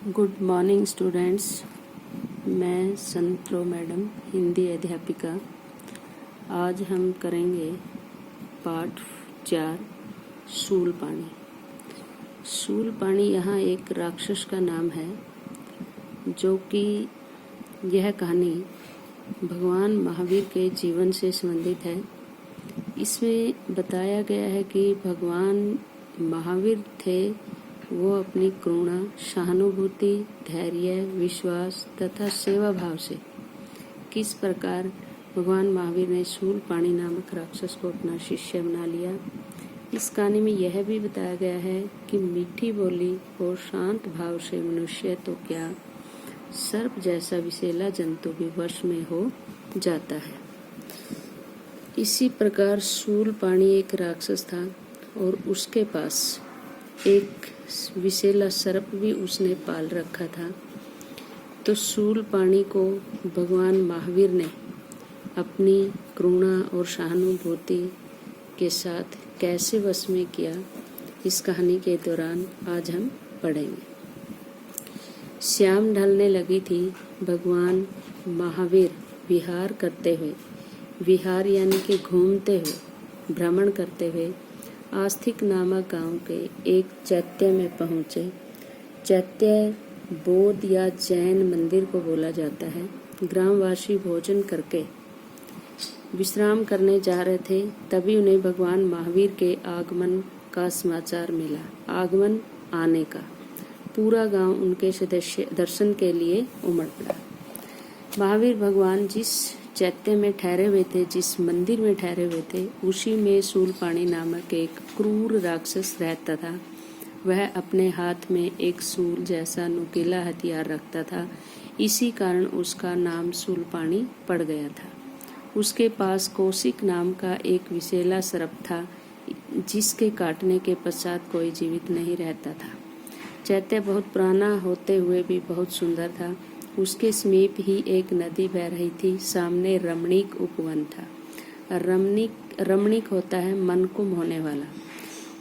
Good morning students. मैं संतो madam, Hindi अध्यापिका। आज हम करेंगे पाठ 4 शूलपाणी। शूलपाणी यहाँ एक राक्षस का नाम है, जो कि यह कहानी भगवान महावीर के जीवन से संबंधित है। इसमें बताया गया है कि भगवान महावीर थे, वो अपनी करुणा, सहानुभूति, धैर्य, विश्वास तथा सेवा भाव से किस प्रकार भगवान महावीर ने शूलपाणी नामक राक्षस को अपना शिष्य बना लिया। इस कहानी में यह भी बताया गया है कि मीठी बोली और शांत भाव से मनुष्य तो क्या, सर्प जैसा विषैला जंतु भी वश में हो जाता है। इसी प्रकार शूलपाणी एक राक्षस था और उसके पास एक विषैला सर्प भी उसने पाल रखा था। तो शूलपाणी को भगवान महावीर ने अपनी करुणा और सहानुभूति के साथ कैसे वश में किया, इस कहानी के दौरान आज हम पढ़ेंगे। शाम ढलने लगी थी। भगवान महावीर विहार करते हुए, विहार यानी कि घूमते हुए, भ्रमण करते हुए आस्तिक नामक गांव के एक चैत्य में पहुंचे। चैत्य बौद्ध या जैन मंदिर को बोला जाता है। ग्रामवासी भोजन करके विश्राम करने जा रहे थे, तभी उन्हें भगवान महावीर के आगमन का समाचार मिला। आगमन आने का पूरा गांव उनके दर्शन के लिए उमड़ पड़ा। महावीर भगवान जिस चैत्य में ठहरे हुए थे, जिस मंदिर में ठहरे हुए थे, उसी में शूलपाणी नामक एक क्रूर राक्षस रहता था। वह अपने हाथ में एक शूल जैसा नुकीला हथियार रखता था। इसी कारण उसका नाम शूलपाणी पड़ गया था। उसके पास कौशिक नाम का एक विषैला सर्प था, जिसके काटने के पश्चात कोई जीवित नहीं रहता था। चैत्य बहुत पुराना होते हुए भी बहुत सुंदर था। उसके समीप ही एक नदी बह रही थी। सामने रमणीक उपवन था। रमणीक होता है मन को मोहने वाला।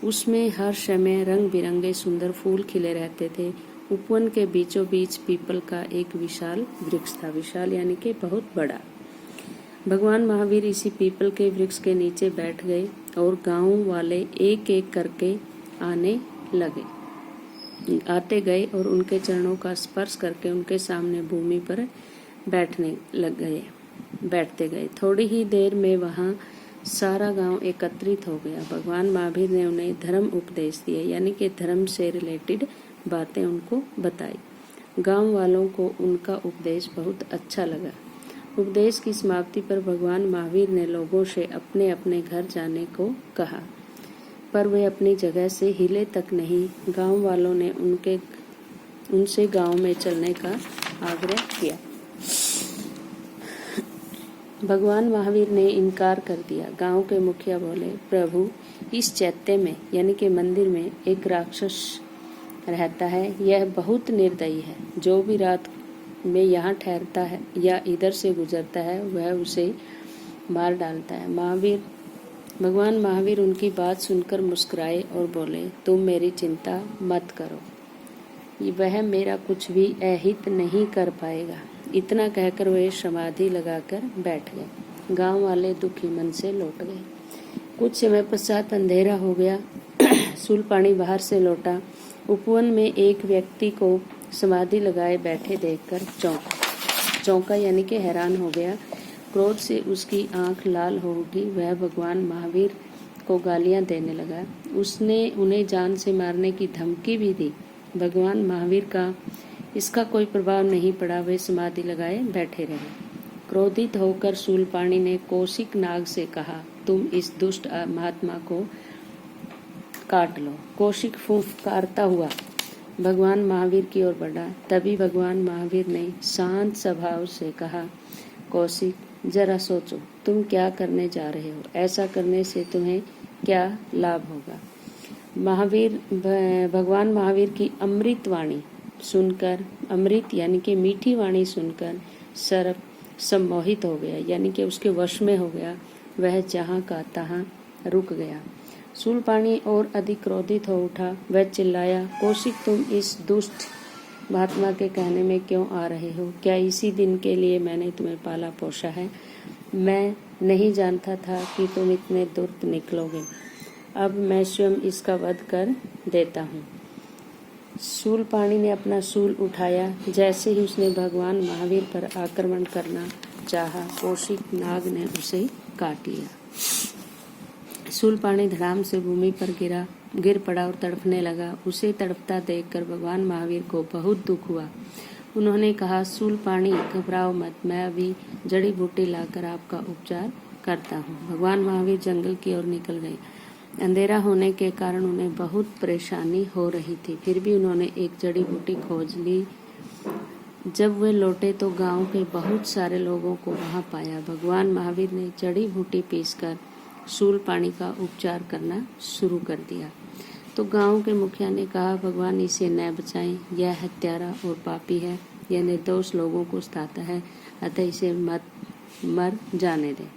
उसमें हर समय रंग बिरंगे सुंदर फूल खिले रहते थे। उपवन के बीचों बीच पीपल का एक विशाल वृक्ष था। विशाल यानी कि बहुत बड़ा। भगवान महावीर इसी पीपल के वृक्ष के नीचे बैठ गए और गांव वाले एक एक करके आते गए और उनके चरणों का स्पर्श करके उनके सामने भूमि पर बैठते गए। थोड़ी ही देर में वहां सारा गांव एकत्रित हो गया। भगवान महावीर ने उन्हें धर्म उपदेश दिए, यानी कि धर्म से रिलेटेड बातें उनको बताई। गांव वालों को उनका उपदेश बहुत अच्छा लगा। उपदेश की समाप्ति पर भगवान महावीर ने लोगों से अपने अपने घर जाने को कहा, पर वे अपनी जगह से हिले तक नहीं। गांव वालों ने उनसे गांव में चलने का आग्रह किया। भगवान महावीर ने इनकार कर दिया। गांव के मुखिया बोले, प्रभु, इस चैत्य में यानी कि मंदिर में एक राक्षस रहता है। यह बहुत निर्दयी है। जो भी रात में यहाँ ठहरता है या इधर से गुजरता है, वह उसे मार डालता है। भगवान महावीर उनकी बात सुनकर मुस्कुराए और बोले, तुम मेरी चिंता मत करो, वह मेरा कुछ भी अहित नहीं कर पाएगा। इतना कहकर वे समाधि लगाकर बैठ गए। गांव वाले दुखी मन से लौट गए। कुछ समय पश्चात अंधेरा हो गया। शूलपाणी बाहर से लौटा। उपवन में एक व्यक्ति को समाधि लगाए बैठे देखकर चौंका यानी कि हैरान हो गया। क्रोध से उसकी आंख लाल हो उठी। वह भगवान महावीर को गालियां देने लगा। उसने उन्हें जान से मारने की धमकी भी दी। भगवान महावीर का इसका कोई प्रभाव नहीं पड़ा। वे समाधि लगाए बैठे रहे। क्रोधित होकर शूलपाणी ने कौशिक नाग से कहा, तुम इस दुष्ट महात्मा को काट लो। कौशिक फुफकारता हुआ भगवान महावीर की ओर बढ़ा। तभी भगवान महावीर ने शांत स्वभाव से कहा, कौशिक, जरा सोचो, तुम क्या करने जा रहे हो। ऐसा करने से तुम्हें क्या लाभ होगा। भगवान महावीर की अमृत वाणी सुनकर, अमृत यानी कि मीठी वाणी सुनकर सर्प सम्मोहित हो गया, यानी कि उसके वश में हो गया। वह जहाँ का तहाँ रुक गया। शूलपाणी और अधिक क्रोधित हो उठा। वह चिल्लाया, कौशिक, तुम इस दुष्ट महात्मा के कहने में क्यों आ रहे हो? क्या इसी दिन के लिए मैंने तुम्हें पाला पोषा है? मैं नहीं जानता था कि तुम इतने दुर्त निकलोगे। अब मैं स्वयं इसका वध कर देता हूँ। शूलपाणी ने अपना शूल उठाया। जैसे ही उसने भगवान महावीर पर आक्रमण करना चाहा, कौशिक नाग ने उसे काट लिया। शूलपाणी धड़ाम से भूमि पर गिर पड़ा और तड़पने लगा। उसे तड़पता देखकर भगवान महावीर को बहुत दुख हुआ। उन्होंने कहा, शूलपाणी घबराओ मत, मैं अभी जड़ी बूटी लाकर आपका उपचार करता हूँ। भगवान महावीर जंगल की ओर निकल गए। अंधेरा होने के कारण उन्हें बहुत परेशानी हो रही थी, फिर भी उन्होंने एक जड़ी बूटी खोज ली। जब वे लौटे तो गांव के बहुत सारे लोगों को वहां पाया। भगवान महावीर ने जड़ी बूटी पीसकर शूलपाणी का उपचार करना शुरू कर दिया। तो गांव के मुखिया ने कहा, भगवान इसे न बचाएं, यह हत्यारा और पापी है, यह निर्दोष लोगों को सताता है, अतः इसे मर जाने दें।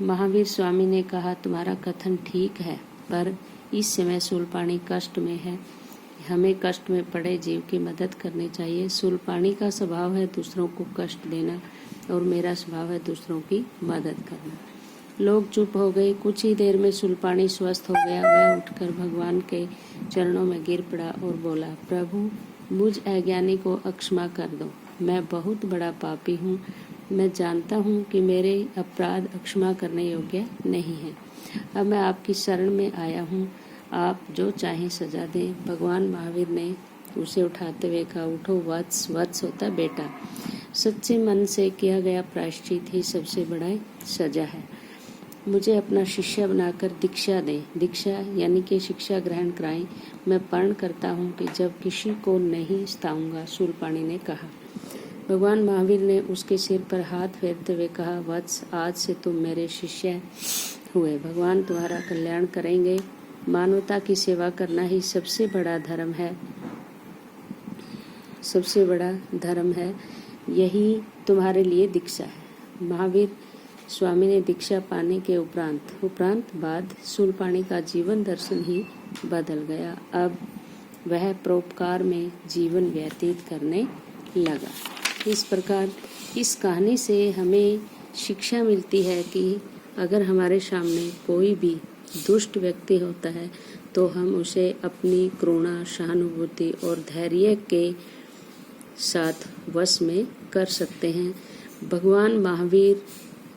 महावीर स्वामी ने कहा, तुम्हारा कथन ठीक है, पर इस समय शूलपाणी कष्ट में है। हमें कष्ट में पड़े जीव की मदद करनी चाहिए। शूलपाणी का स्वभाव है दूसरों को कष्ट देना और मेरा स्वभाव है दूसरों की मदद करना। लोग चुप हो गए। कुछ ही देर में शूलपाणी स्वस्थ हो गया। वह उठकर भगवान के चरणों में गिर पड़ा और बोला, प्रभु मुझ अज्ञानी को अक्षमा कर दो। मैं बहुत बड़ा पापी हूँ। मैं जानता हूँ कि मेरे अपराध अक्षमा करने योग्य नहीं है। अब मैं आपकी शरण में आया हूँ, आप जो चाहें सजा दें। भगवान महावीर ने उसे उठाते हुए कहा, उठो वत्स। वत्स होता बेटा। सच्चे मन से किया गया प्रायश्चित ही सबसे बड़ा सजा है। मुझे अपना शिष्य बनाकर दीक्षा दें। दीक्षा यानी कि शिक्षा ग्रहण कराएं। मैं प्रण करता हूँ कि जब किसी को नहीं सताऊंगा, शूलपाणी ने कहा। भगवान महावीर ने उसके सिर पर हाथ फेरते हुए कहा, वत्स आज से तुम मेरे शिष्य हुए। भगवान तुम्हारा कल्याण करेंगे। मानवता की सेवा करना ही सबसे बड़ा धर्म है। यही तुम्हारे लिए दीक्षा है। महावीर स्वामी ने दीक्षा पाने के उपरांत बाद शूलपाणी का जीवन दर्शन ही बदल गया। अब वह परोपकार में जीवन व्यतीत करने लगा। इस प्रकार इस कहानी से हमें शिक्षा मिलती है कि अगर हमारे सामने कोई भी दुष्ट व्यक्ति होता है तो हम उसे अपनी करुणा, सहानुभूति और धैर्य के साथ वश में कर सकते हैं। भगवान महावीर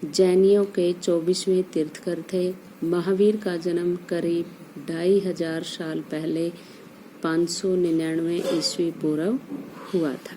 जैनियों के 24वें तीर्थकर थे। महावीर का जन्म करीब 2500 साल पहले 599 ईस्वी पूर्व हुआ था।